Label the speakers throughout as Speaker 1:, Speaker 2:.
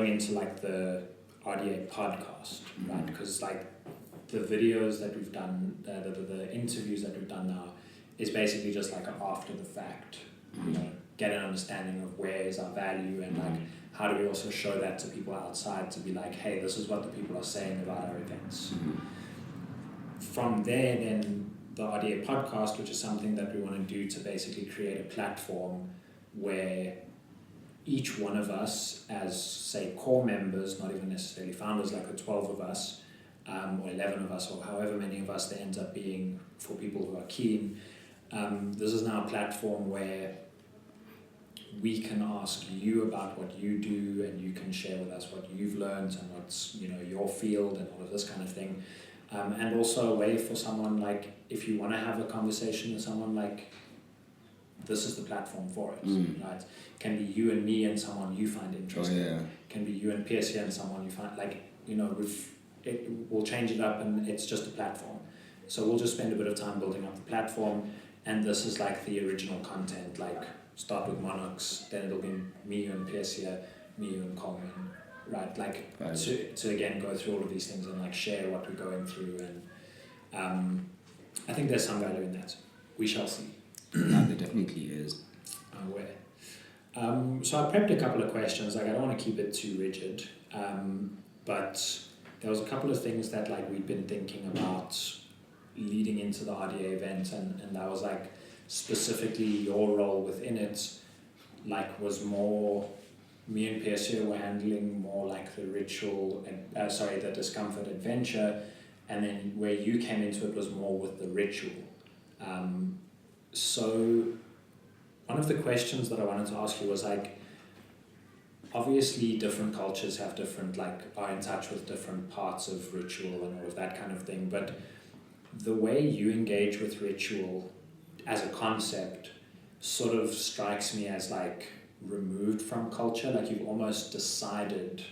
Speaker 1: going into like the RDA podcast, right? Because like the videos that we've done, the interviews that we've done now is basically just like an after the fact, you know, get an understanding of where is our value and like how do we also show that to people outside to be like, hey, this is what the people are saying about our events. From there, then the RDA podcast, which is something that we want to do to basically create a platform where each one of us as, say, core members, not even necessarily founders, like the 12 of us, or 11 of us, or however many of us there ends up being for people who are keen, this is now a platform where we can ask you about what you do and you can share with us what you've learned and what's, you know, your field and all of this kind of thing. And also a way for someone like, if you want to have a conversation with someone, like, this is the platform for it, right? Can be you and me and someone you find interesting. Can be you and Persia and someone you find, like, you know, we'll change it up and it's just a platform. So we'll just spend a bit of time building up the platform, and this is like the original content, like start with Monox, then it'll be me, you and Persia, me, you and Coleman, right? Like to again go through all of these things and like share what we're going through, and I think there's some value in that. We shall see.
Speaker 2: No, there definitely is.
Speaker 1: So I prepped a couple of questions. Like I don't want to keep it too rigid, but there was a couple of things that like we'd been thinking about leading into the RDA event, and that was like specifically your role within it. Like was more me and Persia were handling more like the ritual and the discomfort adventure, and then where you came into it was more with the ritual. So one of the questions that I wanted to ask you was like, obviously different cultures have different, like are in touch with different parts of ritual and all of that kind of thing, but the way you engage with ritual as a concept sort of strikes me as like removed from culture, like you've almost decided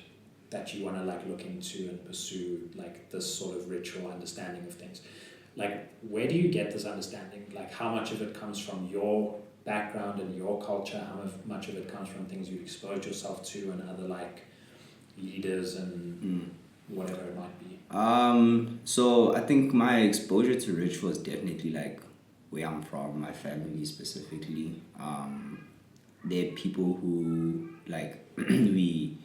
Speaker 1: that you want to like look into and pursue like this sort of ritual understanding of things. Like, where do you get this understanding? Like, how much of it comes from your background and your culture? How much of it comes from things you've exposed yourself to and other, like, leaders and whatever it might be?
Speaker 2: So I think my exposure to ritual is definitely, like, where I'm from, my family specifically. There are people who, like, we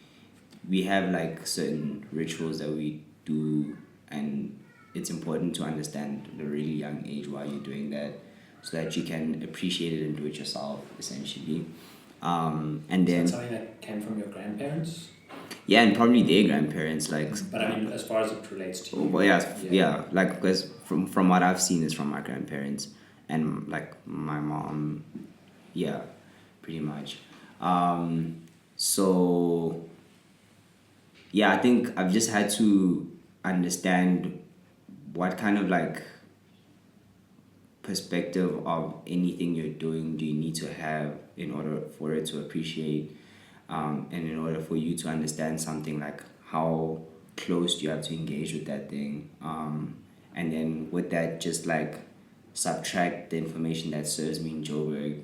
Speaker 2: have, like, certain rituals that we do, and it's important to understand at a really young age why you're doing that, so that you can appreciate it and do it yourself, essentially. And then
Speaker 1: is that something that came from your grandparents?
Speaker 2: Yeah, and probably their grandparents, like.
Speaker 1: But I mean, as far as it relates to you.
Speaker 2: Well, yeah. Like, because from what I've seen is from my grandparents and like my mom, yeah, pretty much. So yeah, I think I've just had to understand what kind of like perspective of anything you're doing do you need to have in order for it to appreciate, and in order for you to understand something, like how close you have to engage with that thing, and then with that just like subtract the information that serves me in Joburg,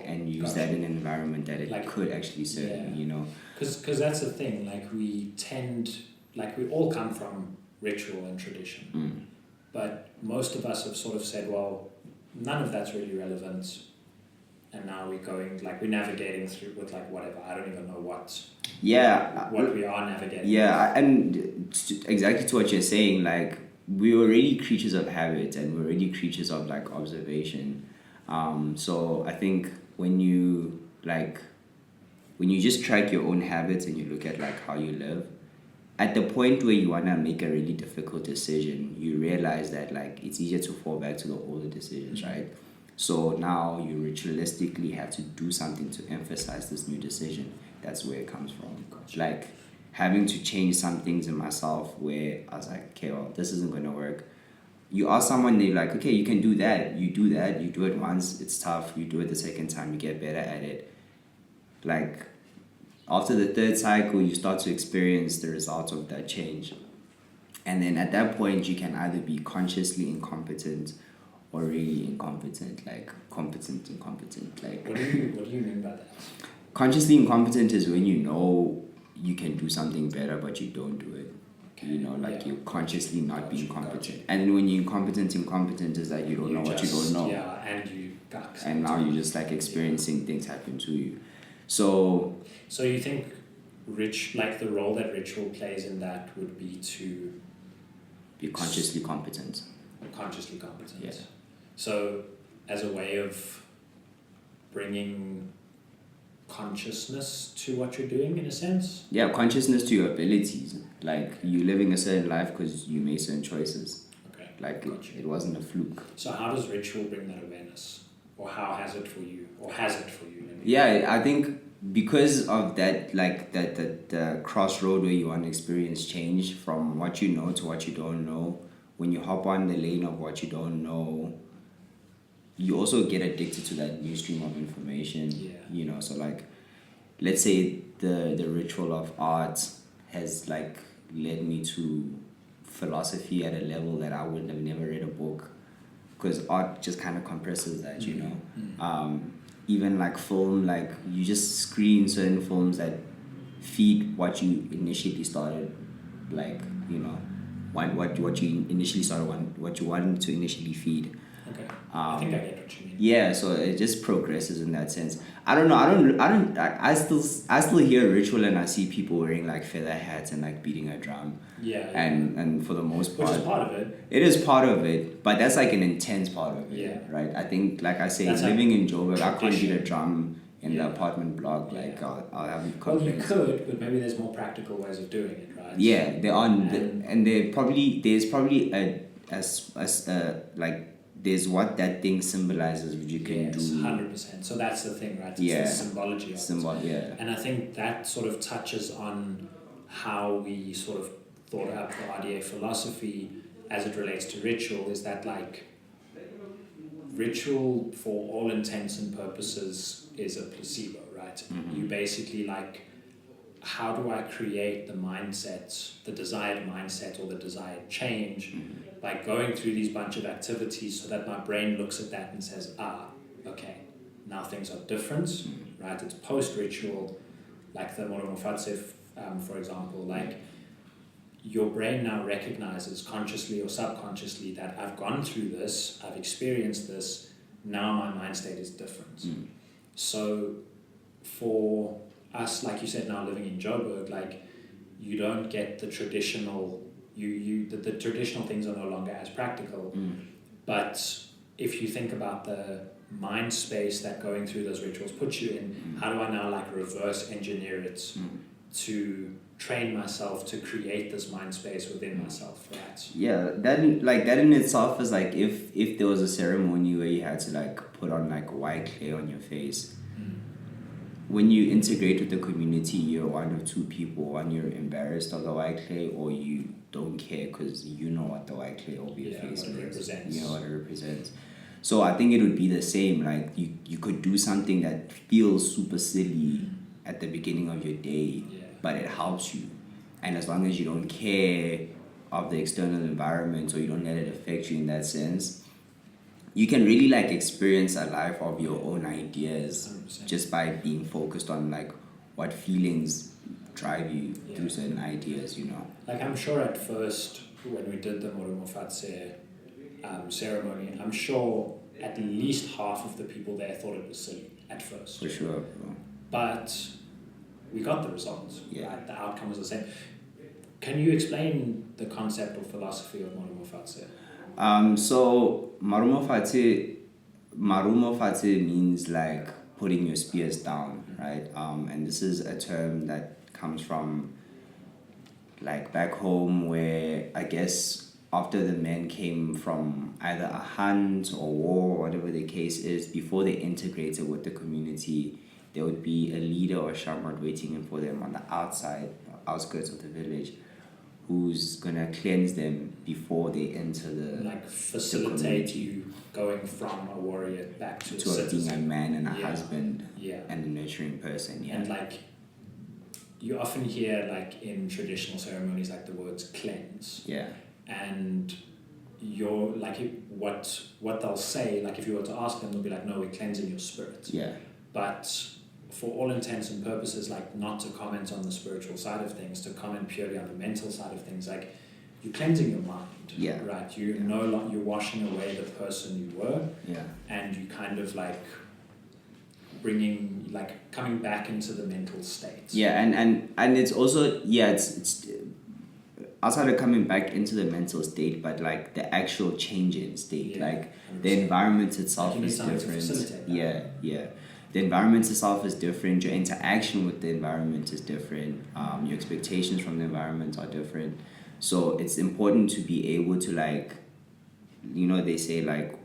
Speaker 2: and use that in an environment that it like, could actually serve me, you know.
Speaker 1: Because that's the thing, like we all come from ritual and tradition, but most of us have sort of said, well, none of that's really relevant, and now we're navigating through with like whatever, I don't even know what we are navigating.
Speaker 2: And exactly to what you're saying, like we're already creatures of habit and we're already creatures of like observation, so I think when you just track your own habits and you look at like how you live, at the point where you want to make a really difficult decision, you realize that like it's easier to fall back to the older decisions, right? So now you ritualistically have to do something to emphasize this new decision. That's where it comes from. Gotcha. Like having to change some things in myself where I was like, okay, well, this isn't going to work. You ask someone, they're like, okay, you can do that. You do that. You do it once, it's tough. You do it the second time, you get better at it. Like after the third cycle, you start to experience the results of that change. And then at that point, you can either be consciously incompetent or really incompetent, like competent incompetent. Like
Speaker 1: what do you mean by that?
Speaker 2: Consciously incompetent is when you know you can do something better, but you don't do it.
Speaker 1: Okay.
Speaker 2: You know, like you're consciously not being competent.
Speaker 1: Gotcha.
Speaker 2: And when you're incompetent is that you don't know what you don't know.
Speaker 1: Yeah, and you got.
Speaker 2: And now you're just like experiencing things happen to you. So
Speaker 1: you think the role that ritual plays in that would be to
Speaker 2: be consciously competent.
Speaker 1: Consciously competent.
Speaker 2: Yeah.
Speaker 1: So as a way of bringing consciousness to what you're doing, in a sense.
Speaker 2: Yeah, consciousness to your abilities. Like you're living a certain life because you made certain choices.
Speaker 1: Okay.
Speaker 2: Like it wasn't a fluke.
Speaker 1: So how does ritual bring that awareness, or how has it for you,
Speaker 2: Yeah, I think because of that, like the crossroad where you want to experience change from what you know to what you don't know. When you hop on the lane of what you don't know, you also get addicted to that new stream of information.
Speaker 1: Yeah.
Speaker 2: You know, so like, let's say the ritual of art has like led me to philosophy at a level that I would have never read a book, because art just kind of compresses that, you know. Even like film, like you just screen certain films that feed what you initially started, like, you know, what you initially started, what you wanted to initially feed.
Speaker 1: Okay. I think I get what you mean.
Speaker 2: Yeah, so it just progresses in that sense. I don't know. I still hear ritual and I see people wearing like feather hats and like beating a drum.
Speaker 1: Yeah.
Speaker 2: And for the most part,
Speaker 1: which is part of it.
Speaker 2: It is part of it, but that's like an intense part of it.
Speaker 1: Yeah.
Speaker 2: Right. I think, like I say,
Speaker 1: That's
Speaker 2: living
Speaker 1: like
Speaker 2: in Joburg, I can't beat a
Speaker 1: tradition.
Speaker 2: Yeah. in the apartment block.
Speaker 1: Yeah.
Speaker 2: Like I'll have
Speaker 1: Well, you
Speaker 2: complaints.
Speaker 1: could, but maybe there's more practical ways of doing it, right?
Speaker 2: Yeah, there are,
Speaker 1: And-
Speaker 2: and there's probably like there's what that thing symbolizes, which you can
Speaker 1: Yes,
Speaker 2: do.
Speaker 1: 100%. So that's the thing, right? It's
Speaker 2: Yeah.
Speaker 1: the symbology of it.
Speaker 2: Symbol, yeah.
Speaker 1: And I think that sort of touches on how we sort of thought up the RDA philosophy as it relates to ritual, is that like ritual, for all intents and purposes, is a placebo, right?
Speaker 2: Mm-hmm.
Speaker 1: You basically like, how do I create the mindset, the desired mindset or the desired change, by going through these bunch of activities so that my brain looks at that and says, okay, now things are different, right? It's post-ritual, like the Monox, for example, like your brain now recognizes consciously or subconsciously that I've gone through this, I've experienced this, now my mind state is different. So for us, like you said, now living in Joburg, like you don't get the traditional, the traditional things are no longer as practical. But if you think about the mind space that going through those rituals puts you in, how do I now like reverse engineer it to train myself to create this mind space within myself, right?
Speaker 2: Yeah, that in itself is like, if there was a ceremony where you had to like put on like white clay on your face, when you integrate with the community, you're one of two people. One, you're embarrassed of the white clay, or you don't care because you know what the white clay over your face
Speaker 1: represents.
Speaker 2: You know what it represents. So I think it would be the same. Like you could do something that feels super silly at the beginning of your day, but it helps you. And as long as you don't care of the external environment, or you don't let it affect you in that sense, you can really like experience a life of your own ideas
Speaker 1: 100%.
Speaker 2: just by being focused on like what feelings drive you through certain ideas, you know.
Speaker 1: Like I'm sure at first when we did the Monox ceremony, I'm sure at least half of the people there thought it was silly at first.
Speaker 2: For sure, bro.
Speaker 1: But we got the results.
Speaker 2: Yeah.
Speaker 1: Right? The outcome was the same. Can you explain the concept or philosophy of Monox?
Speaker 2: So Marumo Fate means like putting your spears down, right? And this is a term that comes from like back home, where I guess after the men came from either a hunt or war, whatever the case is, before they integrated with the community, there would be a leader or shaman waiting for them on the outskirts of the village, who's gonna cleanse them before they enter the
Speaker 1: like facilitate you going from a warrior back to a
Speaker 2: being a
Speaker 1: citizen.
Speaker 2: man and a husband
Speaker 1: Yeah.
Speaker 2: and a nurturing person. Yeah.
Speaker 1: And like you often hear like in traditional ceremonies like the words cleanse.
Speaker 2: Yeah.
Speaker 1: And you're like what they'll say, like if you were to ask them, they'll be like, no, we're cleansing your spirit.
Speaker 2: Yeah.
Speaker 1: But for all intents and purposes, like not to comment on the spiritual side of things, to comment purely on the mental side of things, like you're cleansing your mind, right? You're you're washing away the person you were, and you kind of like coming back into the mental state.
Speaker 2: Yeah, and it's also it's outside of coming back into the mental state, but like the actual change in state, like 100%. The environment itself is different. The environment itself is different. Your interaction with the environment is different. Your expectations from the environment are different. So it's important to be able to like, they say like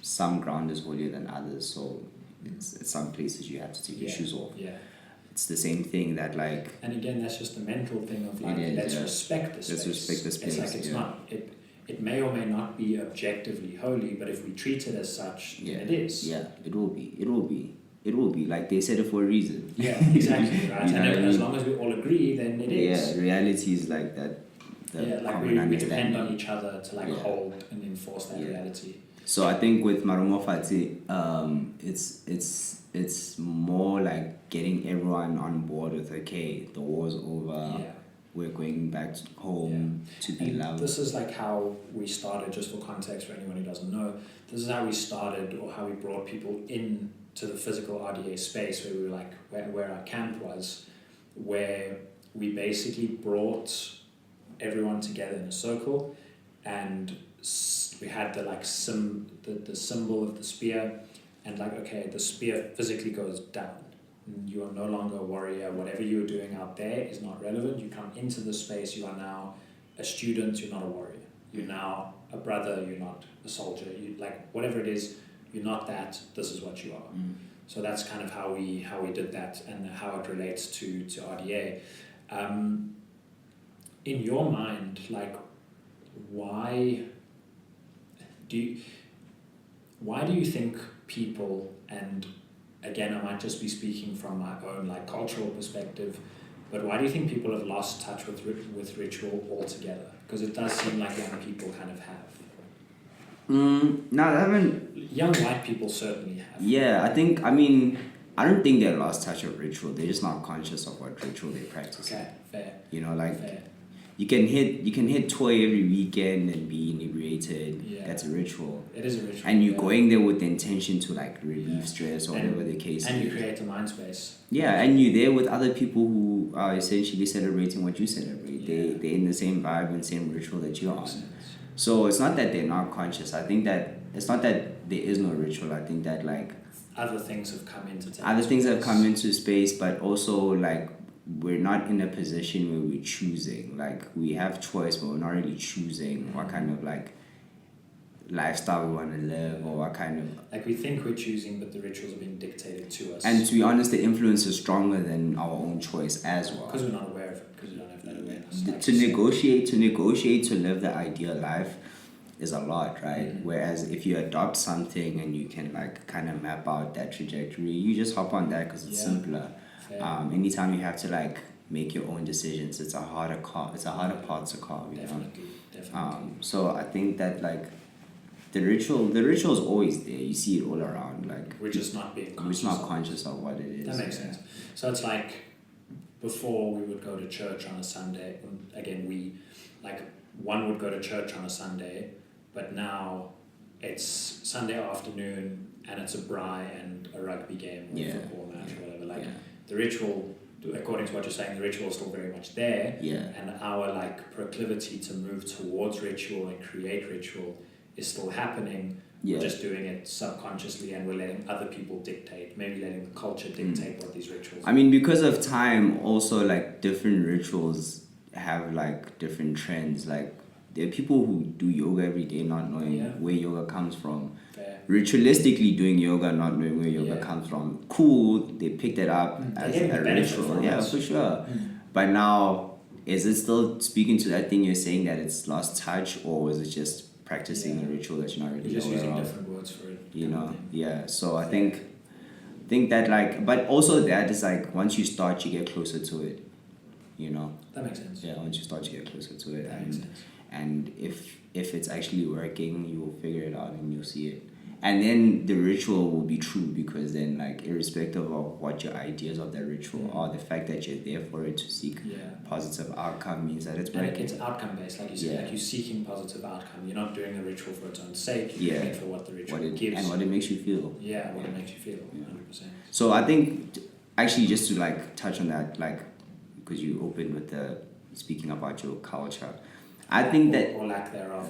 Speaker 2: some ground is holier than others. So it's some places you have to take your shoes off.
Speaker 1: Yeah.
Speaker 2: It's the same thing that like.
Speaker 1: And again, that's just the mental thing of like, let's respect the space. Let's respect the space. It's like it's not. It may or may not be objectively holy, but if we treat it as such, then it is.
Speaker 2: Yeah, it will be. It will be. It will be. Like they said it for a reason.
Speaker 1: Yeah, exactly. Right. And as long as we all agree, then it is.
Speaker 2: Yeah, reality is like that.
Speaker 1: Like we depend on each other to like hold and enforce that reality.
Speaker 2: So I think with Marumo Fati, it's more like getting everyone on board with the war's over. Yeah. We're going back home to be loved.
Speaker 1: This is like how we started, just for context for anyone who doesn't know. This is how we started, or how we brought people in to the physical RDA space, where we were like, where our camp was, where we basically brought everyone together in a circle, and we had the like the symbol of the spear, and like, okay, the spear physically goes down. You are no longer a warrior. Whatever you were doing out there is not relevant. You come into the space, you are now a student, you're not a warrior. You're now a brother, you're not a soldier. You like whatever it is, you're not that, this is what you are. So that's kind of how we did that, and how it relates to RDA. In your mind, like why do you think people, and again, I might just be speaking from my own like cultural perspective, but why do you think people have lost touch with ritual altogether? Because it does seem like young people kind of have.
Speaker 2: No, I haven't.
Speaker 1: Young white people certainly have.
Speaker 2: Yeah, I don't think they lost touch of ritual. They're just not conscious of what ritual they practice.
Speaker 1: Okay, fair.
Speaker 2: Fair. You can hit toy every weekend and be inebriated. Yeah. That's a ritual.
Speaker 1: It is a ritual.
Speaker 2: And you're going there with the intention to like relieve stress or whatever the case is.
Speaker 1: And you create a mind space.
Speaker 2: Yeah, and you're there with other people who are essentially celebrating what you celebrate. Yeah. They're in the same vibe and same ritual that you're on. So it's not that they're not conscious. I think that it's not that there is no ritual. I think that like
Speaker 1: other things have come into
Speaker 2: space, but also like we're not in a position where we're choosing. Like we have choice, but we're not really choosing what kind of like lifestyle we want to live, or what kind of
Speaker 1: like we think we're choosing, but the rituals are being dictated to us.
Speaker 2: And to be honest, the influence is stronger than our own choice as well.
Speaker 1: Because we're not aware of it. Because we don't have that awareness.
Speaker 2: To negotiate to live the ideal life is a lot, right? Whereas if you adopt something and you can like kind of map out that trajectory, you just hop on that because it's simpler. Anytime you have to like make your own decisions, it's a harder path to carve.
Speaker 1: Definitely.
Speaker 2: So I think that like the ritual is always there. You see it all around. Like
Speaker 1: we're just not being conscious.
Speaker 2: We're just not conscious of what it is.
Speaker 1: That makes sense. So it's like before we would go to church on a Sunday. Again, one would go to church on a Sunday, but now it's Sunday afternoon and it's a braai and a rugby game or a football match or whatever. The ritual, according to what you're saying, the ritual is still very much there.
Speaker 2: Yeah.
Speaker 1: And our like proclivity to move towards ritual and create ritual is still happening. Yeah. We're just doing it subconsciously, and we're letting other people dictate, maybe letting the culture dictate what these rituals are.
Speaker 2: Because of time, also like different rituals have like different trends. Like there are people who do yoga every day not knowing where yoga comes from.
Speaker 1: Fair.
Speaker 2: Ritualistically doing yoga not knowing where yoga comes from. Cool, they picked it up as a ritual. Yeah, for sure. But now, is it still speaking to that thing you're saying that it's lost touch, or is it just practicing a ritual that you're not really
Speaker 1: just using
Speaker 2: of?
Speaker 1: Different words for it.
Speaker 2: Yeah. So I think that like, but also that is like once you start, you get closer to it.
Speaker 1: That makes sense.
Speaker 2: Yeah, once you start, you get closer to it,
Speaker 1: That makes sense.
Speaker 2: And if it's actually working, you will figure it out and you'll see it. And then the ritual will be true, because then, like, irrespective of what your ideas of that ritual are, the fact that you're there for it to seek positive outcome means that it's working.
Speaker 1: It's outcome based, like you said, like you're seeking positive outcome. You're not doing a ritual for its own sake. You're doing it for what the ritual gives
Speaker 2: and what it makes you feel.
Speaker 1: Yeah, what it makes you feel. 100%.
Speaker 2: So I think, actually, just to like touch on that, like, because you opened with the speaking about your culture. I think that
Speaker 1: or lack thereof.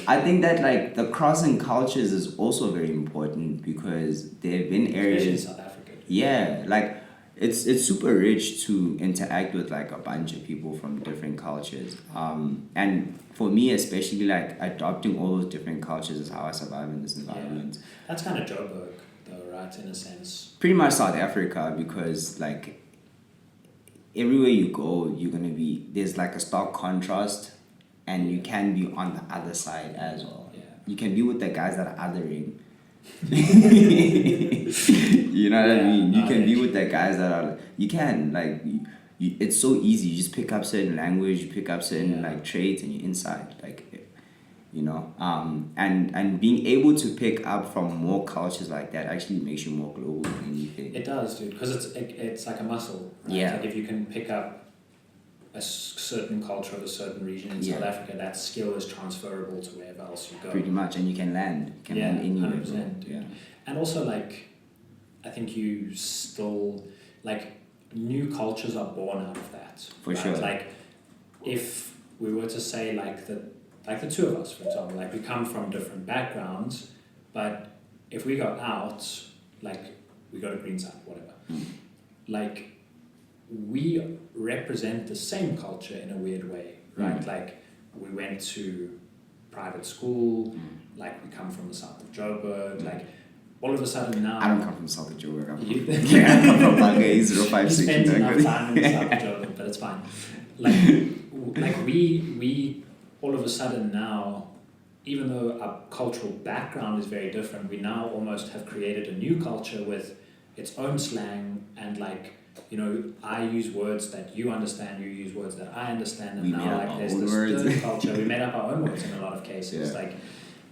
Speaker 2: I think that like the crossing cultures is also very important, because there have been areas,
Speaker 1: especially in South Africa.
Speaker 2: Yeah, like it's super rich to interact with like a bunch of people from different cultures. And for me especially, like adopting all those different cultures is how I survive in this environment.
Speaker 1: That's kind of Joburg though, right? In a sense.
Speaker 2: Pretty much South Africa, because like everywhere you go, you're gonna be, there's like a stark contrast, and you can be on the other side as well.
Speaker 1: Yeah.
Speaker 2: You can be with the guys that are othering. You know what I mean? You can be with the guys that are, you can, like, it's so easy. You just pick up certain language, you pick up certain like traits, and you're inside. Like, you know, and being able to pick up from more cultures like that actually makes you more global than anything.
Speaker 1: It does, dude, because it's like a muscle, right?
Speaker 2: Yeah.
Speaker 1: Like if you can pick up a certain culture of a certain region in South Africa, that skill is transferable to wherever else you go.
Speaker 2: Pretty much, and you can land. Land anywhere.
Speaker 1: 100%, dude. Yeah. And also, like, I think you still, like, new cultures are born out of that.
Speaker 2: For sure.
Speaker 1: Like, if we were to say, like the two of us, for example, like we come from different backgrounds, but if we go out, like we go to Greenside, whatever, like we represent the same culture in a weird way, right? Like we went to private school, like we come from the south of Joburg, like all of a sudden now...
Speaker 2: I don't come from south of Joburg, I come from Bangay 056.
Speaker 1: You spent enough time in the south of Joburg, but it's fine. Like we all of a sudden now, even though our cultural background is very different, we now almost have created a new culture with its own slang, and like, you know, I use words that you understand, you use words that I understand, and now like there's this third culture. We made up our own words in a lot of cases, like,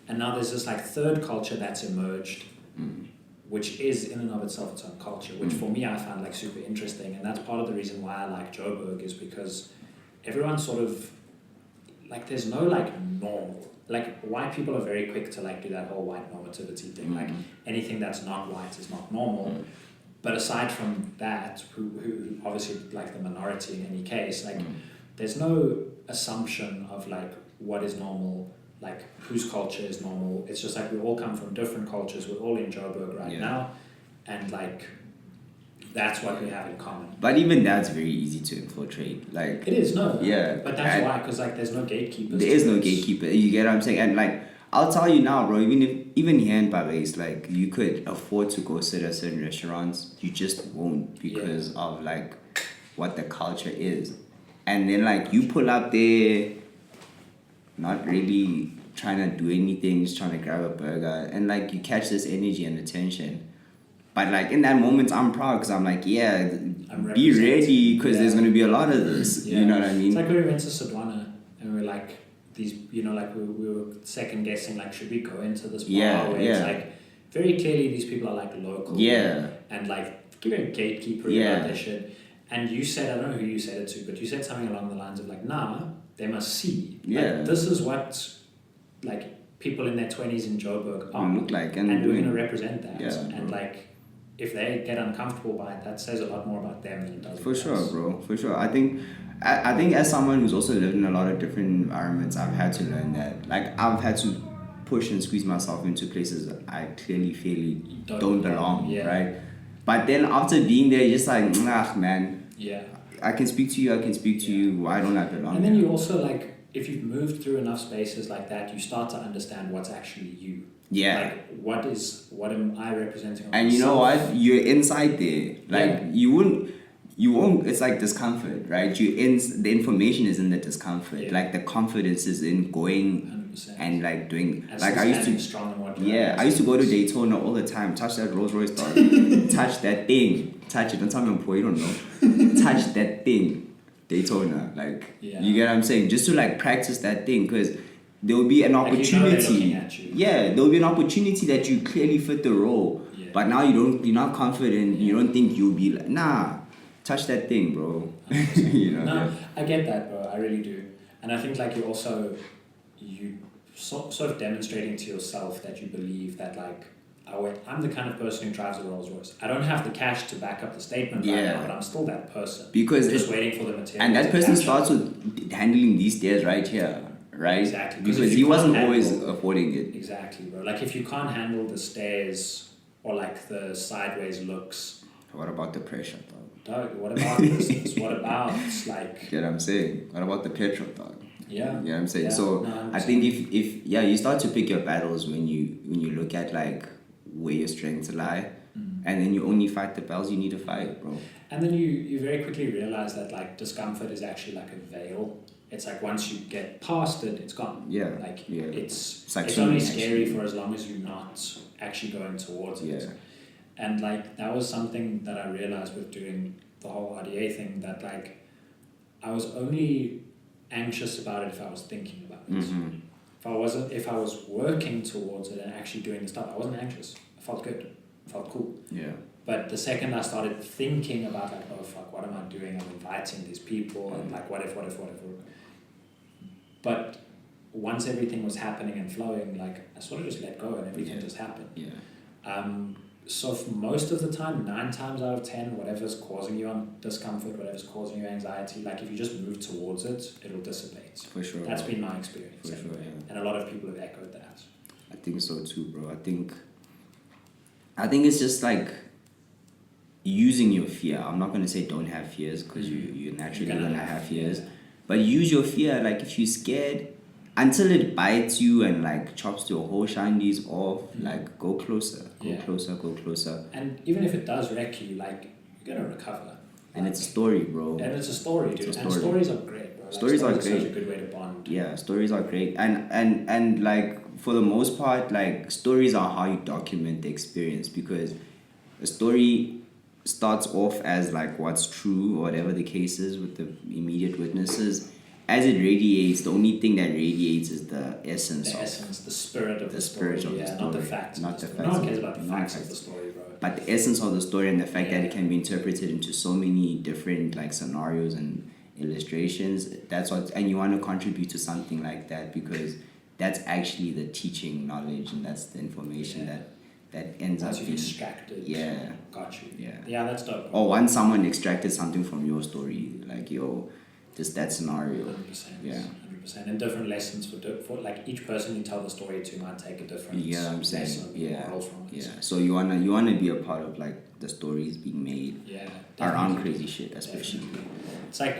Speaker 1: and now there's this like third culture that's emerged, which is in and of itself its own culture, which for me I find like super interesting, and that's part of the reason why I like Joburg, is because everyone sort of, like, there's no like normal, like white people are very quick to like do that whole white normativity thing, like anything that's not white is not normal, but aside from that, who obviously like the minority in any case, like there's no assumption of like what is normal, like whose culture is normal. It's just like we all come from different cultures, we're all in Joburg right now, and like that's what we have in common.
Speaker 2: But even that's very easy to infiltrate. Like
Speaker 1: it is, no.
Speaker 2: Yeah.
Speaker 1: But that's why, because like there's no gatekeepers.
Speaker 2: There is no gatekeeper. You get what I'm saying? And like I'll tell you now, bro. Even here in Paris, like you could afford to go sit at certain restaurants, you just won't, because of like what the culture is. And then like you pull up there, not really trying to do anything, just trying to grab a burger, and like you catch this energy and attention. But like in that moment, I'm proud, because I'm like, be ready, because there's going to be a lot of this. You know what I mean?
Speaker 1: It's like when we went to Sodwana and we were like, these, you know, like we were second guessing, like, should we go into this bar? Where it's like, very clearly these people are like local. Yeah. And like, give a gatekeeper about their shit. And you said, I don't know who you said it to, but you said something along the lines of like, nah, they must see. Like, this is what like people in their 20s in Joburg are.
Speaker 2: Look like,
Speaker 1: and we're going to represent that. And like, if they get uncomfortable by it, that says a lot more about them than it does.
Speaker 2: For sure, bro. For sure. I think as someone who's also lived in a lot of different environments, I've had to learn that. Like, I've had to push and squeeze myself into places that I clearly feel don't belong, right? But then after being there, you're just like, man. Yeah. I can speak to you. Why don't I belong?
Speaker 1: And then you also, like, if you've moved through enough spaces like that, you start to understand what's actually you. Yeah. Like, what am I representing?
Speaker 2: And you know what? You're inside there. Like, you won't, it's like discomfort, right? The information is in the discomfort. Like, the confidence is in going 100%. And like doing, and like I used to, I used to go to Daytona all the time, touch that Rolls Royce dog, touch that thing, touch it, don't tell me I'm poor, you don't know, touch that thing, Daytona, like, you get what I'm saying? Just to like practice that thing, because there will be an
Speaker 1: Like, you know they're
Speaker 2: opportunity.
Speaker 1: looking at you.
Speaker 2: Yeah, there will be an opportunity that you clearly fit the role,
Speaker 1: Yeah.
Speaker 2: but now you're not confident. You don't think you'll be like, nah, touch that thing, bro. You know.
Speaker 1: No,
Speaker 2: Yeah.
Speaker 1: I get that, bro. I really do. And I think like you sort of demonstrating to yourself that you believe that like, I'm the kind of person who drives a Rolls Royce. I don't have the cash to back up the statement right now, but I'm still that person.
Speaker 2: Because
Speaker 1: just waiting for the material.
Speaker 2: And that person starts with handling these stairs right here, right?
Speaker 1: Exactly.
Speaker 2: Because he wasn't always affording it.
Speaker 1: Exactly, bro. Like if you can't handle the stairs or like the sideways looks.
Speaker 2: What about the pressure, dog?
Speaker 1: Dog, what about this? What about like?
Speaker 2: You know what I'm saying? What about the petrol, dog?
Speaker 1: Yeah.
Speaker 2: You know what I'm saying?
Speaker 1: Yeah.
Speaker 2: So
Speaker 1: No,
Speaker 2: I think if you start to pick your battles when you look at like where your strengths lie, and then you only fight the battles you need to fight, bro.
Speaker 1: And then you very quickly realize that like discomfort is actually like a veil. It's like once you get past it, it's gone.
Speaker 2: Yeah.
Speaker 1: Like
Speaker 2: yeah.
Speaker 1: it's
Speaker 2: like
Speaker 1: only
Speaker 2: swimming,
Speaker 1: scary
Speaker 2: actually.
Speaker 1: for as long as you're not actually going towards it.
Speaker 2: Yeah.
Speaker 1: And like that was something that I realized with doing the whole RDA thing, that like I was only anxious about it if I was thinking about it.
Speaker 2: Mm-hmm.
Speaker 1: If I was working towards it and actually doing the stuff, I wasn't anxious. I felt good. I felt cool.
Speaker 2: Yeah.
Speaker 1: But the second I started thinking about like, oh fuck, what am I doing? I'm inviting these people and like what if. But once everything was happening and flowing, like I sort of just let go and everything just happened.
Speaker 2: Yeah.
Speaker 1: So for most of the time, 9 times out of 10, whatever's causing you discomfort, whatever's causing you anxiety, like if you just move towards it, it'll dissipate.
Speaker 2: For sure.
Speaker 1: That's been my experience.
Speaker 2: For sure, yeah.
Speaker 1: And a lot of people have echoed that.
Speaker 2: I think so too, bro. I think it's just like using your fear. I'm not gonna say don't have fears, because you're naturally gonna have fears. But use your fear. Like if you're scared, until it bites you and like chops your whole shinies off, like go closer. Go closer.
Speaker 1: And even if it does wreck you, like you're gonna recover.
Speaker 2: And it's a story, bro.
Speaker 1: And it's a story, dude. And stories are great, bro. Like,
Speaker 2: stories are great.
Speaker 1: Such a good way to bond.
Speaker 2: Yeah, stories are great. And like for the most part, like stories are how you document the experience, because a story starts off as like what's true or whatever the case is with the immediate witnesses. As it radiates, the only thing that radiates is the essence
Speaker 1: the spirit of the story. Not the facts.
Speaker 2: Not the facts.
Speaker 1: No one cares about the facts of the story, bro.
Speaker 2: But the essence of the story and the fact that it can be interpreted into so many different like scenarios and illustrations. That's what, and you want to contribute to something like that, because that's actually the teaching knowledge, and that's the information that ends
Speaker 1: once
Speaker 2: up
Speaker 1: you've extracted.
Speaker 2: Yeah.
Speaker 1: Got you.
Speaker 2: Yeah.
Speaker 1: Yeah, that's dope.
Speaker 2: Or once someone extracted something from your story, like just that scenario.
Speaker 1: 100%.
Speaker 2: Yeah.
Speaker 1: 100%. And different lessons for like each person you tell the story to might take a different.
Speaker 2: Yeah, I'm saying.
Speaker 1: lesson, moral from it.
Speaker 2: Yeah. So you wanna be a part of like the stories being made.
Speaker 1: Yeah.
Speaker 2: Around crazy shit, especially.
Speaker 1: Definitely. It's like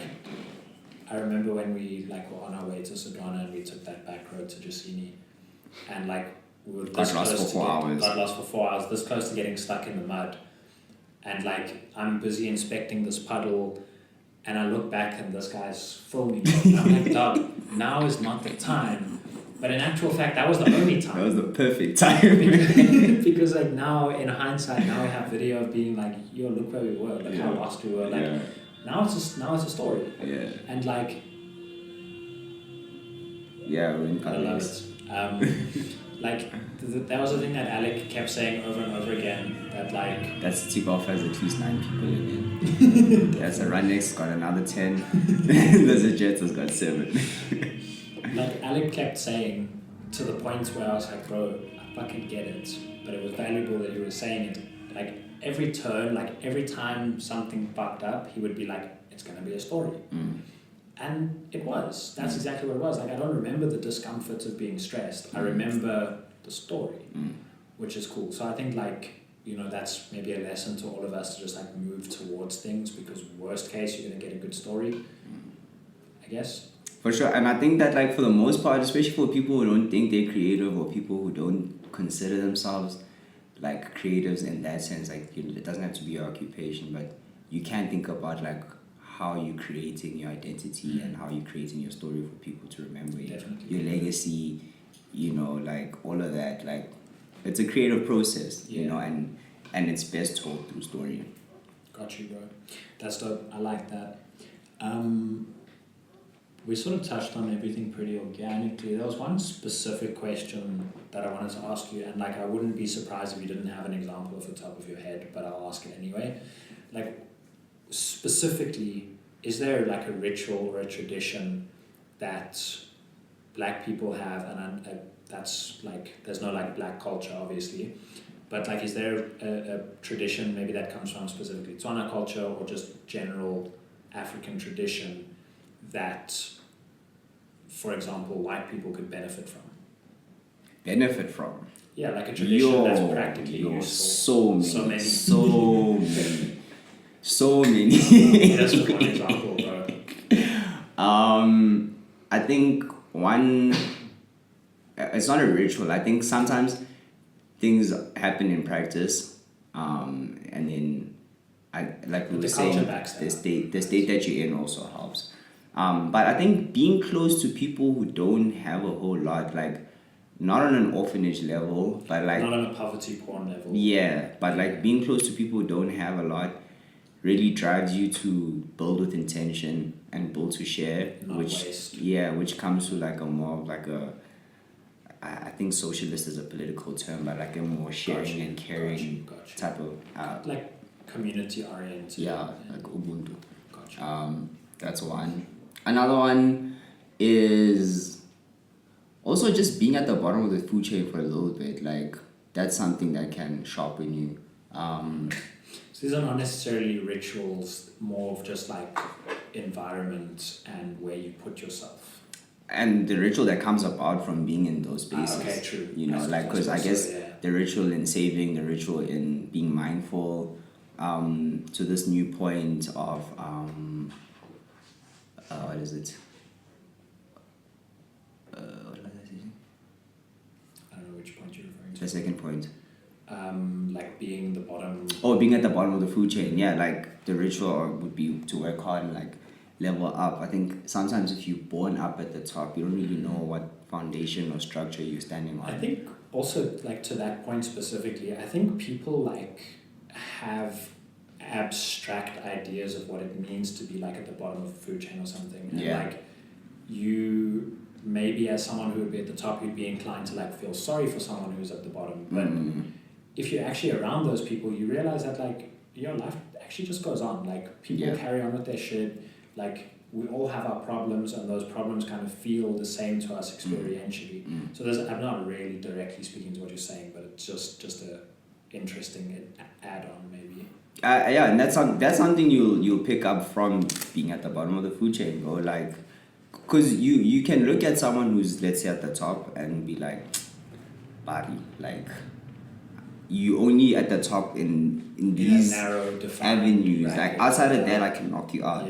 Speaker 1: I remember when we like were on our way to Sedona and we took that back road to Jacini, and like we were
Speaker 2: Got lost for 4 hours.
Speaker 1: Got lost for 4 hours, this close to getting stuck in the mud, and like I'm busy inspecting this puddle, and I look back and this guy's filming me. I'm like, dog, now is not the time. But in actual fact, that was the only time.
Speaker 2: That was the perfect time.
Speaker 1: because like now in hindsight, now we have video of being like, yo, look where we were, like how lost we were. Like now it's a story.
Speaker 2: Yeah.
Speaker 1: And like
Speaker 2: we're in
Speaker 1: I love it. Like that was the thing that Alec kept saying over and over again. That like
Speaker 2: that's Tip-Off has at least 9 people in it. That's a Runnex got another 10. There's a Jets has got 7.
Speaker 1: Like Alec kept saying, to the point where I was like, bro, I fucking get it, but it was valuable that he was saying it. Like every turn, like every time something fucked up, he would be like, it's gonna be a story. And it was. That's exactly what it was. Like I don't remember the discomfort of being stressed. I remember the story, which is cool. So I think like, that's maybe a lesson to all of us to just like move towards things, because worst case, you're gonna get a good story, I guess.
Speaker 2: For sure. And I think that like for the most part, especially for people who don't think they're creative, or people who don't consider themselves like creatives in that sense, like it doesn't have to be your occupation, but you can think about like how you're creating your identity and how you're creating your story for people to remember you, your legacy, like all of that. Like it's a creative process, and it's best told through story.
Speaker 1: Got you, bro. That's dope. I like that. we sort of touched on everything pretty organically. There was one specific question that I wanted to ask you, and like I wouldn't be surprised if you didn't have an example off the top of your head, but I'll ask it anyway. Like, specifically, is there like a ritual or a tradition that Black people have, and that's like, there's no like Black culture obviously, but like, is there a tradition maybe that comes from specifically Tswana culture or just general African tradition that, for example, white people could benefit from?
Speaker 2: Benefit from?
Speaker 1: Yeah, like a tradition that's practically useful.
Speaker 2: So many.
Speaker 1: That's just one example, bro.
Speaker 2: I think one, it's not a ritual. I think sometimes things happen in practice, and then like we were saying, the state that you're in also helps. But I think being close to people who don't have a whole lot, like not on an orphanage level, but like
Speaker 1: not on a poverty porn level.
Speaker 2: Yeah, but like being close to people who don't have a lot really drives you to build with intention and build to share,
Speaker 1: not
Speaker 2: which
Speaker 1: waste.
Speaker 2: Which comes to like a more of like a, I think socialist is a political term, but like a more sharing and caring type of
Speaker 1: like community oriented.
Speaker 2: Yeah, like Ubuntu.
Speaker 1: Gotcha.
Speaker 2: That's one. Another one is also just being at the bottom of the food chain for a little bit. Like that's something that can sharpen you.
Speaker 1: So these are not necessarily rituals, more of just like environment and where you put yourself.
Speaker 2: And the ritual that comes about from being in those spaces.
Speaker 1: Okay, true.
Speaker 2: You know, like, because I guess the ritual in saving, the ritual in being mindful, to this new point of, what is it? What was I saying?
Speaker 1: I don't know which point you're referring to.
Speaker 2: The second point.
Speaker 1: Like being the bottom.
Speaker 2: Oh, being at the bottom of the food chain. Yeah, like the ritual would be to work hard and like level up. I think sometimes if you're born up at the top, you don't really know what foundation or structure you're standing on.
Speaker 1: I think also like to that point specifically, I think people like have abstract ideas of what it means to be like at the bottom of the food chain or something. And like you maybe as someone who would be at the top, you'd be inclined to like feel sorry for someone who's at the bottom. But if you're actually around those people, you realize that like your life actually just goes on. Like people carry on with their shit. Like we all have our problems, and those problems kind of feel the same to us experientially. So I'm not really directly speaking to what you're saying, but it's just a interesting add-on maybe.
Speaker 2: Yeah, and that's something you'll pick up from being at the bottom of the food chain, bro. Like, cause you can look at someone who's, let's say, at the top and be like, buddy, like you only at the top in these
Speaker 1: narrow
Speaker 2: avenues. Like outside of that, I can knock you out.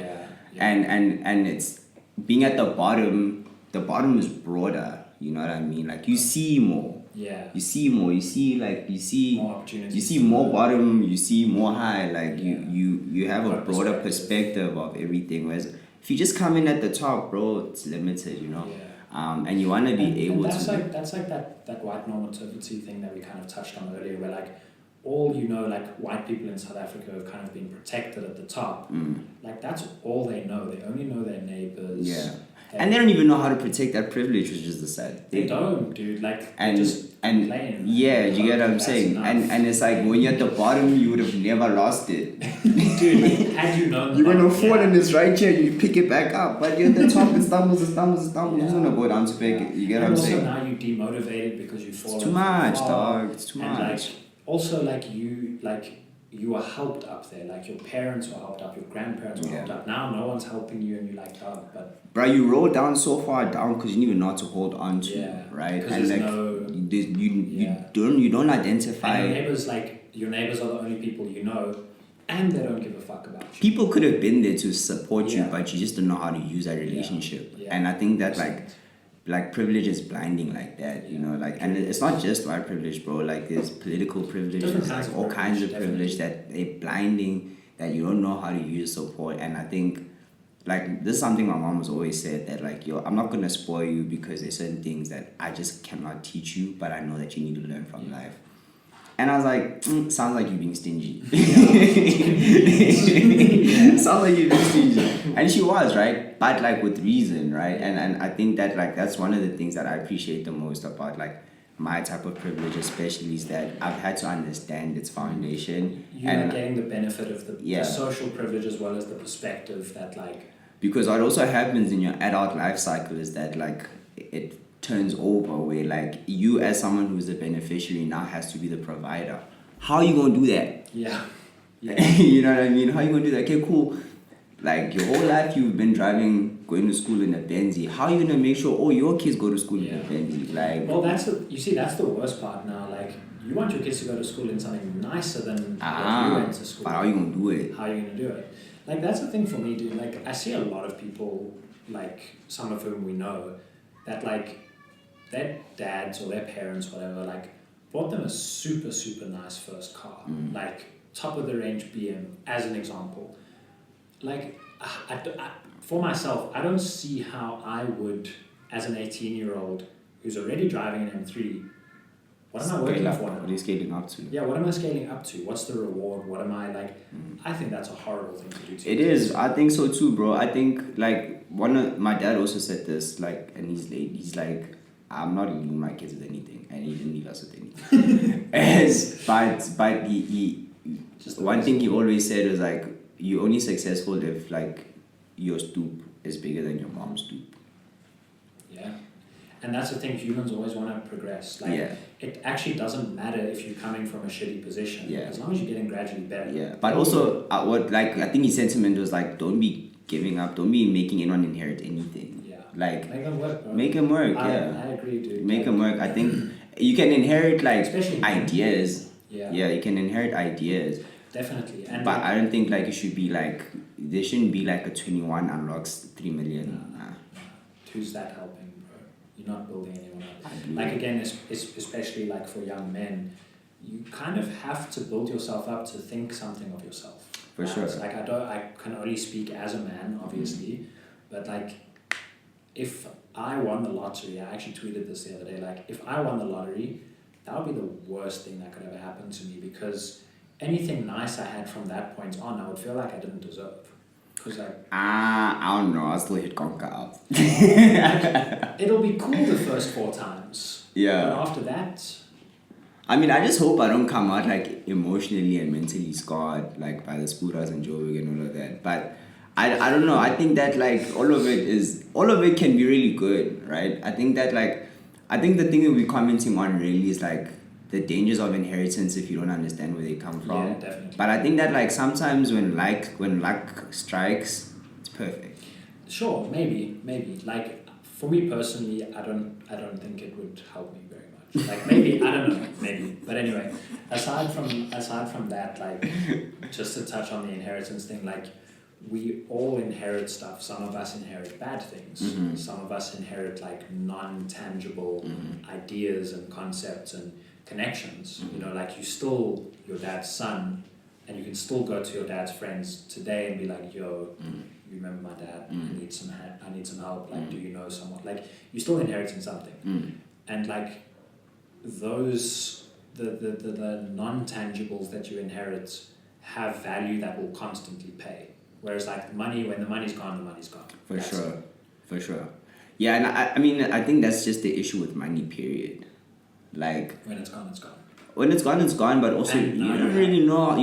Speaker 2: And it's being at the bottom. The bottom is broader. You know what I mean? Like you see more.
Speaker 1: Yeah.
Speaker 2: You see more. You see
Speaker 1: more opportunities.
Speaker 2: You see more bottom. You see more high. Like you have a broader perspective of everything. Whereas if you just come in at the top, bro, it's limited. You know.
Speaker 1: Yeah.
Speaker 2: And you want to be able
Speaker 1: that's
Speaker 2: to.
Speaker 1: That's like that white normativity thing that we kind of touched on earlier, where like all like white people in South Africa have kind of been protected at the top. Like that's all they know. They only know their neighbors.
Speaker 2: Yeah. And they don't even know how to protect that privilege, which is the sad thing.
Speaker 1: They don't, dude. Like
Speaker 2: and
Speaker 1: just playing.
Speaker 2: Yeah, you get what I'm saying. And it's like when you're at the bottom, you would have never lost it.
Speaker 1: Dude, like, had you known,
Speaker 2: you're gonna fall in this right chair, you pick it back up. But you're at the top, it stumbles. Who's gonna go down to pick it? You get what I'm saying?
Speaker 1: And also now you're demotivated because you fall.
Speaker 2: It's too much, dog. It's too much.
Speaker 1: Like, also, you are helped up there. Like your parents were helped up, your grandparents were helped up. Now no one's helping you, and you're like, dog, but.
Speaker 2: Bro, you roll down so far down because you didn't even know how to hold on to, right? And like you don't identify.
Speaker 1: And your neighbors are the only people you know, and they don't give a fuck about you.
Speaker 2: People could have been there to support you, but you just don't know how to use that relationship. And I think that like privilege is blinding like that, you know, like, and it's not just white privilege, bro. Like there's political privilege, there's like all kinds of privilege that they're blinding, that you don't know how to use support. And I think like this is something my mom has always said, that like, yo, I'm not gonna spoil you because there's certain things that I just cannot teach you, but I know that you need to learn from life. And I was like, sounds like you're being stingy. Sounds like you're being stingy. And she was, right? But like with reason, right? And I think that like that's one of the things that I appreciate the most about like my type of privilege, especially, is that I've had to understand its foundation.
Speaker 1: You are getting the benefit of the social privilege as well as the perspective that like...
Speaker 2: Because what also happens in your adult life cycle is that like it turns over where like you as someone who's the beneficiary now has to be the provider. How are you going to do that?
Speaker 1: Yeah.
Speaker 2: You know what I mean? How are you going to do that? Okay, cool. Like your whole life you've been going to school in a Benzie. How are you going to make sure all your kids go to school in a Benzie? Like,
Speaker 1: well, that's the worst part now. Like, you want your kids to go to school in something nicer than what you went to school.
Speaker 2: But how are you going to do it?
Speaker 1: How are you going to do it? Like, that's the thing for me, dude. Like, I see a lot of people, like, some of whom we know, that, like, their dads or their parents, whatever, like, bought them a super, super nice first car. Like, top of the range BM, as an example. Like, for myself, I don't see how I would, as an 18-year-old who's already driving an M3, what am I working for now?
Speaker 2: What are you scaling up to?
Speaker 1: Yeah, what am I scaling up to? What's the reward? What am I like? I think that's a horrible thing to do to
Speaker 2: It is. I think so too, bro. I think like my dad also said this, like, and he's like, I'm not leaving my kids with anything, and he didn't leave us with anything. but he just one thing he always said was like, you're only successful if like your stoop is bigger than your mom's stoop.
Speaker 1: Yeah. And that's the thing, humans always want to progress. Like, it actually doesn't matter if you're coming from a shitty position. Yeah. As long as you're getting gradually better.
Speaker 2: Yeah. But also, I think his sentiment was like, don't be giving up. Don't be making anyone inherit anything.
Speaker 1: Yeah.
Speaker 2: Like,
Speaker 1: make them work, bro.
Speaker 2: Make them work,
Speaker 1: I agree, dude.
Speaker 2: Make them work. I think you can inherit, like,
Speaker 1: especially
Speaker 2: ideas.
Speaker 1: Yeah.
Speaker 2: Yeah, you can inherit ideas.
Speaker 1: Definitely. And
Speaker 2: but I don't think, like, it should be, like, there shouldn't be, like, a 21 unlocks 3 million.
Speaker 1: No. Who's that helping, bro? You're not building anyone up. Like, again, especially, like, for young men, you kind of have to build yourself up to think something of yourself.
Speaker 2: For sure.
Speaker 1: Like, I can only speak as a man, obviously, but, like, if I won the lottery, I actually tweeted this the other day, like, if I won the lottery, that would be the worst thing that could ever happen to me, because anything nice I had from that point on, I would feel like I didn't deserve. Because
Speaker 2: I don't know, I still hit conquer up.
Speaker 1: It'll be cool the first 4 times.
Speaker 2: Yeah.
Speaker 1: But after that,
Speaker 2: I mean, I just hope I don't come out like emotionally and mentally scarred, like by the Spuras and Joburg and all of that. But I don't know. I think that like all of it can be really good, right? I think that the thing that we're commenting on really is like the dangers of inheritance if you don't understand where they come from.
Speaker 1: Yeah, definitely.
Speaker 2: But I think that like sometimes when luck strikes, it's perfect.
Speaker 1: Sure, maybe. Like for me personally, I don't think it would help me very much. Like maybe, I don't know, maybe. But anyway, aside from that, like just to touch on the inheritance thing, like we all inherit stuff. Some of us inherit bad things.
Speaker 2: Mm-hmm.
Speaker 1: Some of us inherit like non-tangible ideas and concepts and connections. You know, like you're still your dad's son, and you can still go to your dad's friends today and be like, yo, you remember my dad? I need some help. Like, do you know someone? Like, you're still inheriting something. And like those the non-tangibles that you inherit have value that will constantly pay. Whereas like money, when the money's gone, the money's gone.
Speaker 2: For sure. Yeah, and I mean, I think that's just the issue with money, period. Like... when it's gone, it's gone. When it's gone, it's gone, but also you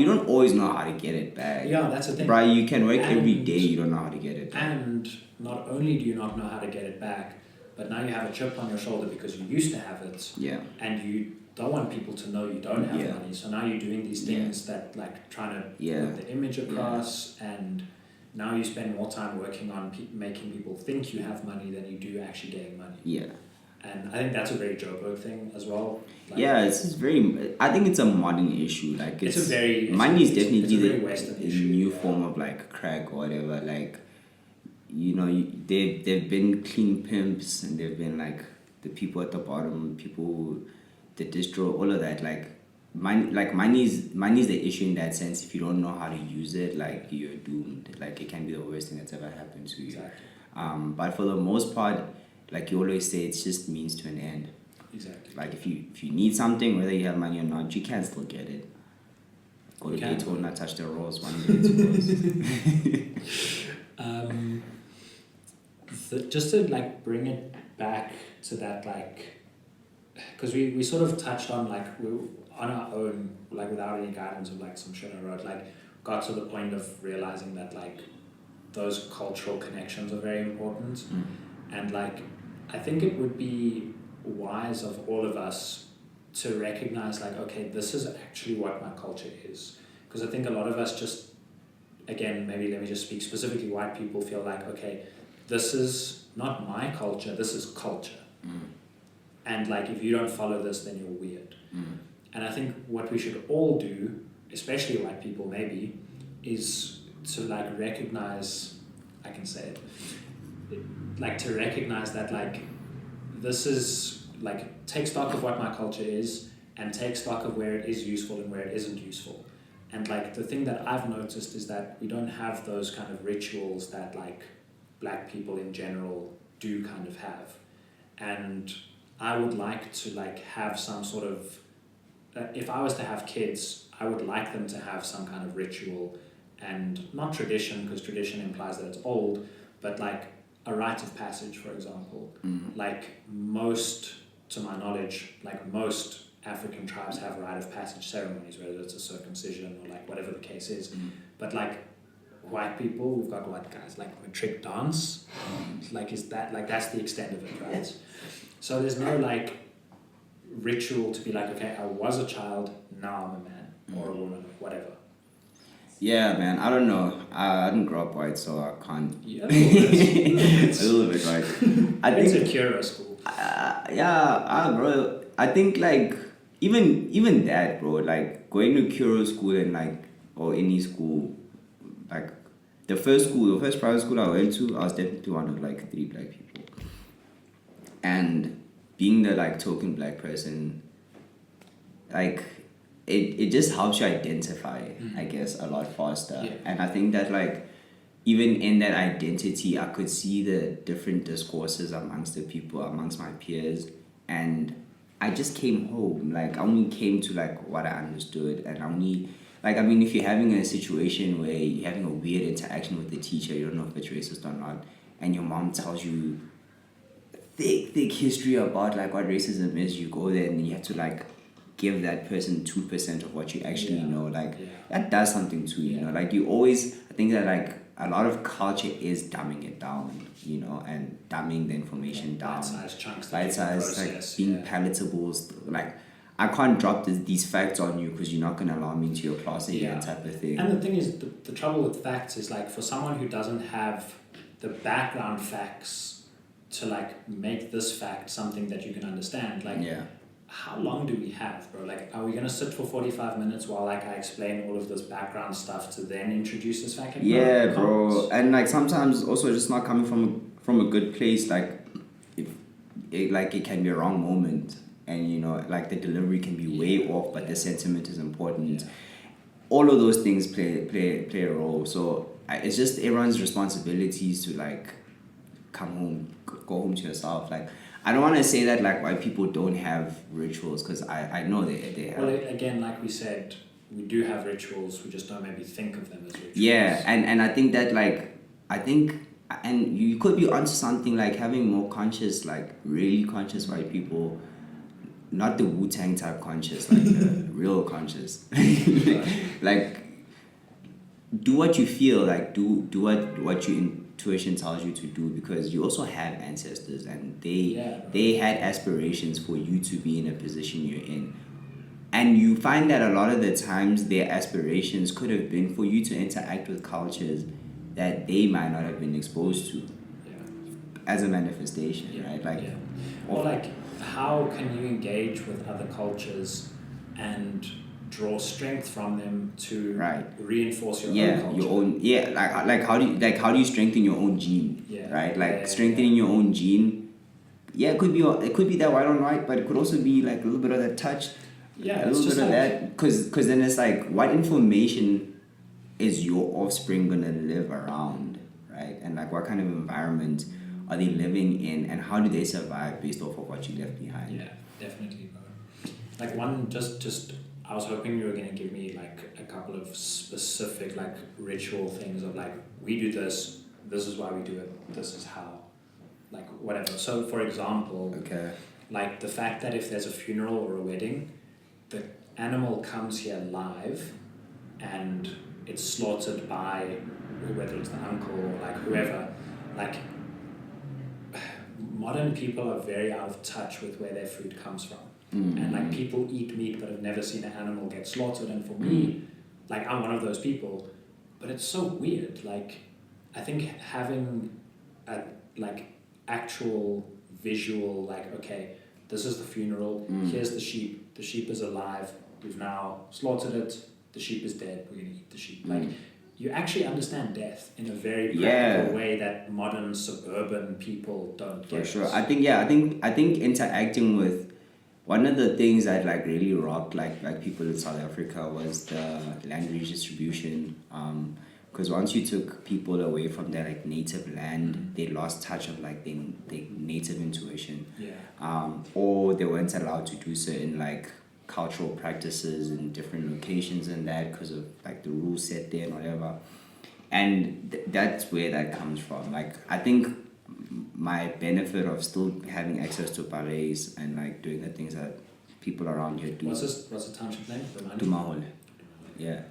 Speaker 2: don't always know how to get it back.
Speaker 1: Yeah, that's the thing.
Speaker 2: Right, you can work every day, you don't know how to get it back.
Speaker 1: And not only do you not know how to get it back, but now you have a chip on your shoulder because you used to have it.
Speaker 2: Yeah.
Speaker 1: And you don't want people to know you don't have money. So now you're doing these things that like trying to put the image across, and now you spend more time working on making people think you have money than you do actually getting money. Yeah. And I think that's a very Joburg thing as well. Like,
Speaker 2: it's very... I think it's a modern issue. Like money is definitely the new form of like crack or whatever. Like, you know, they've been clean pimps, and they've been like the people at the bottom, people, the distro, all of that. Like money's the issue in that sense. If you don't know how to use it, like you're doomed. Like it can be the worst thing that's ever happened to you.
Speaker 1: Exactly.
Speaker 2: But for the most part, like you always say, it's just means to an end.
Speaker 1: Exactly.
Speaker 2: Like if you need something, whether you have money or not, you can still get it. Go to Daytona, touch the rolls, one day it's yours.
Speaker 1: Just to like bring it back to that, like, because we sort of touched on like we on our own, like without any guidance of like some shit I wrote, like got to the point of realizing that like those cultural connections are very important. And like I think it would be wise of all of us to recognize like, okay, this is actually what my culture is. Because I think a lot of us just, again, maybe let me just speak specifically, white people feel like, okay, this is not my culture, this is culture. And like if you don't follow this, then you're weird. And I think what we should all do, especially white people maybe, is to like recognize, I can say it, like to recognize that like this is like take stock of what my culture is and take stock of where it is useful and where it isn't useful. And like the thing that I've noticed is that we don't have those kind of rituals that like black people in general do kind of have. And I would like to like have some sort of, if I was to have kids, I would like them to have some kind of ritual and not tradition, because tradition implies that it's old, but like a rite of passage, for example. Like most, to my knowledge, like most African tribes have rite of passage ceremonies, whether it's a circumcision or like whatever the case is. But like white people, we've got white guys, like matric dance, like is that, like that's the extent of it, right? So there's no like ritual to be like, okay, I was a child, now I'm a man or a woman, whatever.
Speaker 2: Yeah, man, I don't know. I didn't grow up white, so I can't.
Speaker 1: Yeah, a
Speaker 2: little bit, right? I
Speaker 1: think
Speaker 2: think
Speaker 1: it's a Kira school.
Speaker 2: Bro. I think like even that, bro. Like going to Kuro school and like or any school, like the first private school I went to, I was definitely one of like 3 black people, and being the like token black person, like. It just helps you identify, I guess, a lot faster.
Speaker 1: Yeah.
Speaker 2: And I think that like even in that identity, I could see the different discourses amongst the people, amongst my peers, and I just came home. Like I only came to like what I understood, and I only like, I mean, if you're having a situation where you're having a weird interaction with the teacher, you don't know if it's racist or not, and your mom tells you thick history about like what racism is, you go there and you have to like give that person 2% of what you actually know. Like that does something to you, you know. Like you always, I think that like a lot of culture is dumbing it down, you know, and dumbing the information down.
Speaker 1: Bite-sized chunks.
Speaker 2: Bite-sized, like being palatable. Like I can't drop these facts on you because you're not going to allow me into your class again, type of thing.
Speaker 1: And the thing is, the trouble with facts is like for someone who doesn't have the background facts to like make this fact something that you can understand, like how long do we have, bro? Like, are we gonna sit for 45 minutes while like I explain all of this background stuff to then introduce this fact?
Speaker 2: Yeah, bro. And like sometimes also just not coming from a good place. Like, if it can be a wrong moment, and you know, like the delivery can be way off, but the sentiment is important. All of those things play a role. So it's just everyone's responsibilities to like come home, go home to yourself, like. I don't want to say that like white people don't have rituals, because I know they have.
Speaker 1: Well, again, like we said, we do have rituals. We just don't maybe think of them as rituals.
Speaker 2: Yeah, and I think that like and you could be onto something, like having more conscious, like really conscious white people, not the Wu-Tang type conscious, like the real conscious. Like do what you feel, like do what you intuition tells you to do, because you also have ancestors and they had aspirations for you to be in a position you're in, and you find that a lot of the times their aspirations could have been for you to interact with cultures that they might not have been exposed to as a manifestation, right? Like
Speaker 1: or like how can you engage with other cultures and draw strength from them to reinforce your own culture.
Speaker 2: Your own like how do you strengthen your own gene, right? Like strengthening your own gene, it could be that white on white, but it could also be like a little bit of that touch, a little bit of that, because then it's like what information is your offspring gonna live around, right? And like what kind of environment are they living in, and how do they survive based off of what you left behind?
Speaker 1: definitely, bro. Like just I was hoping you were gonna give me like a couple of specific like ritual things of like we do this. This is why we do it. This is how. Like whatever. So for example,
Speaker 2: Okay.
Speaker 1: like the fact that if there's a funeral or a wedding, the animal comes here live, and it's slaughtered by whether it's the uncle or like whoever. Like modern people are very out of touch with where their food comes from. And like people eat meat but have never seen an animal get slaughtered, and for me, like I'm one of those people, but it's so weird. Like I think having a like actual visual, like okay, this is the funeral, here's the sheep is alive, we've now slaughtered it, the sheep is dead, we're gonna eat the sheep. Like you actually understand death in a very practical way that modern suburban people don't get.
Speaker 2: For sure. I think interacting with one of the things that like really rocked like people in South Africa was the land redistribution. Because once you took people away from their like native land, they lost touch of like their native intuition. Or they weren't allowed to do certain like cultural practices in different locations and that because of like the rules set there and whatever. And that's where that comes from. Like I think my benefit of still having access to ballets and like doing the things that people around here do.
Speaker 1: What's the township name?
Speaker 2: Tumahole. Yeah.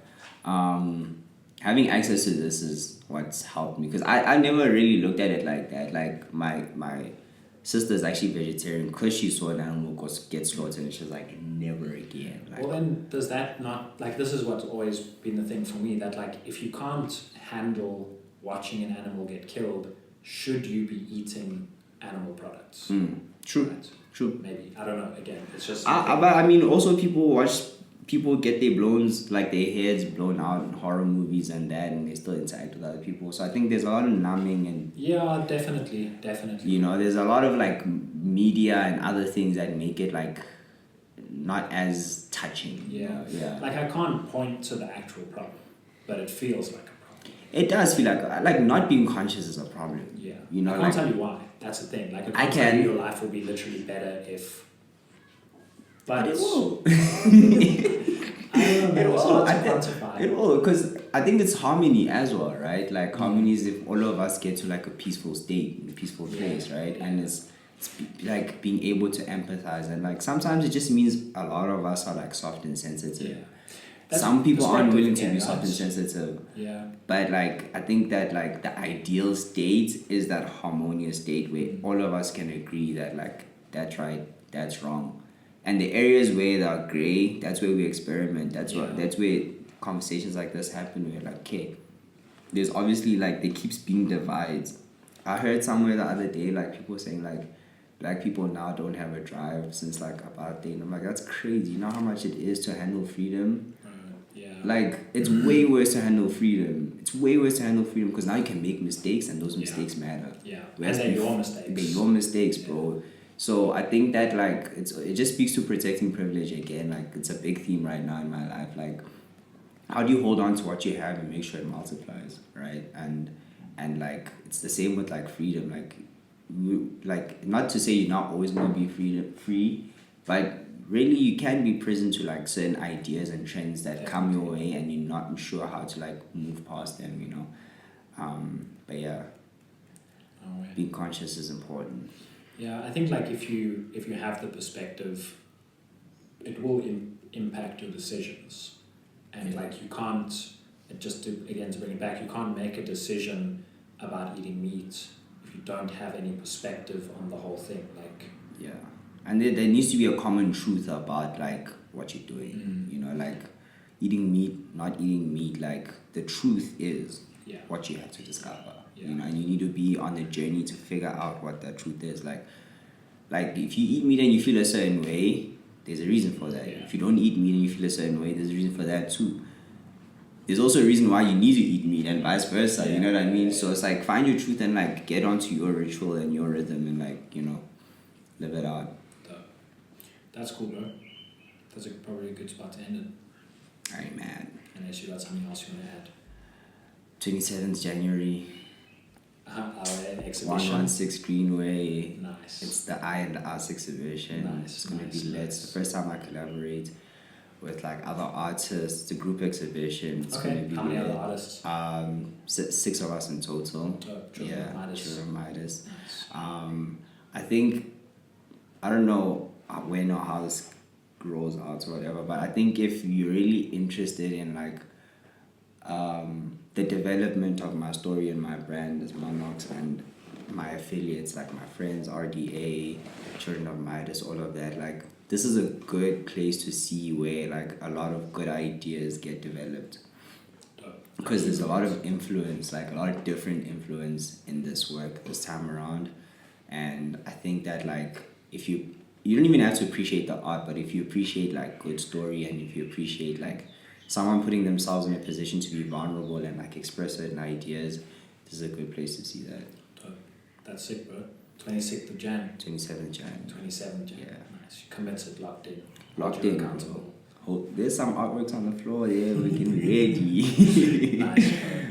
Speaker 2: Having access to this is what's helped me because I never really looked at it like that. Like my sister's actually vegetarian because she saw an animal get slaughtered and she was like, never again. Like,
Speaker 1: well then, does that not, like this is what's always been the thing for me, that like if you can't handle watching an animal get killed, should you be eating animal products?
Speaker 2: True.
Speaker 1: Right?
Speaker 2: True.
Speaker 1: Maybe. I don't know. Again, it's just...
Speaker 2: but I mean, also people get their their heads blown out in horror movies and that, and they still interact with other people. So I think there's a lot of numbing and...
Speaker 1: Yeah, definitely.
Speaker 2: You know, there's a lot of like media and other things that make it like not as touching.
Speaker 1: Yeah.
Speaker 2: Yeah.
Speaker 1: Like I can't point to the actual problem, but it feels like a problem.
Speaker 2: It does feel like not being conscious is a problem.
Speaker 1: Yeah.
Speaker 2: You know,
Speaker 1: I can't tell you why. That's the thing. Like I can't tell you your life will be literally better if... But
Speaker 2: it will.
Speaker 1: I don't know.
Speaker 2: It will, because I think it's harmony as well, right? Like harmony is if all of us get to like a peaceful state, a peaceful place, right? And it's like being able to empathize, and like sometimes it just means a lot of us are like soft and sensitive. Some people aren't willing to be soft and sensitive.
Speaker 1: Yeah.
Speaker 2: But like I think that like the ideal state is that harmonious state where all of us can agree that like that's right, that's wrong. And the areas where they are gray, that's where we experiment. That's where conversations like this happen. We're like, okay, there's obviously like there keeps being divides. I heard somewhere the other day like people saying like black people now don't have a drive since like apartheid. I'm like, that's crazy. You know how much it is to handle freedom? Like it's way worse to handle freedom. It's way worse to handle freedom because now you can make mistakes and those mistakes matter.
Speaker 1: Whereas and they're your mistakes.
Speaker 2: They're your mistakes, bro. So I think that like it just speaks to protecting privilege again. Like it's a big theme right now in my life. Like how do you hold on to what you have and make sure it multiplies, right? And like it's the same with like freedom. Like not to say you're not always gonna be free, but really you can be prison to like certain ideas and trends that come your way and you're not sure how to like move past them, you know. But yeah, being conscious is important.
Speaker 1: Yeah, I think like if you have the perspective, it will impact your decisions, and like you can't, to bring it back, you can't make a decision about eating meat if you don't have any perspective on the whole thing. Like
Speaker 2: and there needs to be a common truth about like what you're doing. You know, like eating meat, not eating meat. Like the truth is what you have to discover. You know, and you need to be on the journey to figure out what that truth is. Like if you eat meat and you feel a certain way, there's a reason for that. If you don't eat meat and you feel a certain way, there's a reason for that too. There's also a reason why you need to eat meat and vice versa. You know what I mean? So it's like find your truth and like get onto your ritual and your rhythm and like, you know, live it out.
Speaker 1: That's cool, bro. That's probably a good spot to end it.
Speaker 2: Alright, man.
Speaker 1: Unless you got something else you want to add.
Speaker 2: 27th January.
Speaker 1: Our exhibition.
Speaker 2: 116 Greenway.
Speaker 1: Nice.
Speaker 2: It's the Eye and the Arts exhibition.
Speaker 1: Nice,
Speaker 2: It's going to
Speaker 1: nice,
Speaker 2: be lit.
Speaker 1: nice.
Speaker 2: It's the first time I collaborate with like other artists. It's a group exhibition. It's going to be
Speaker 1: How many
Speaker 2: lit.
Speaker 1: other artists?
Speaker 2: Six of us in total.
Speaker 1: Children of Midas.
Speaker 2: Children of Midas.
Speaker 1: Nice.
Speaker 2: I think, I don't know when or how this grows out or whatever, but I think if you're really interested in like the development of my story and my brand as Monox and my affiliates, like my friends, RDA, Children of Midas, all of that, like this is a good place to see where like a lot of good ideas get developed. Because there's a lot of influence, like a lot of different influence in this work this time around. And I think that like if you don't even have to appreciate the art, but if you appreciate like good story and if you appreciate like someone putting themselves in a position to be vulnerable and like express certain ideas, this is a good place to see that.
Speaker 1: That's sick, bro. 26th of Jan.
Speaker 2: 27th Jan.
Speaker 1: 27th Jan.
Speaker 2: Yeah.
Speaker 1: Nice. You committed, locked in.
Speaker 2: Locked
Speaker 1: You're
Speaker 2: in.
Speaker 1: accountable.
Speaker 2: There's some artworks on the floor there. We can be ready.
Speaker 1: Nice, bro.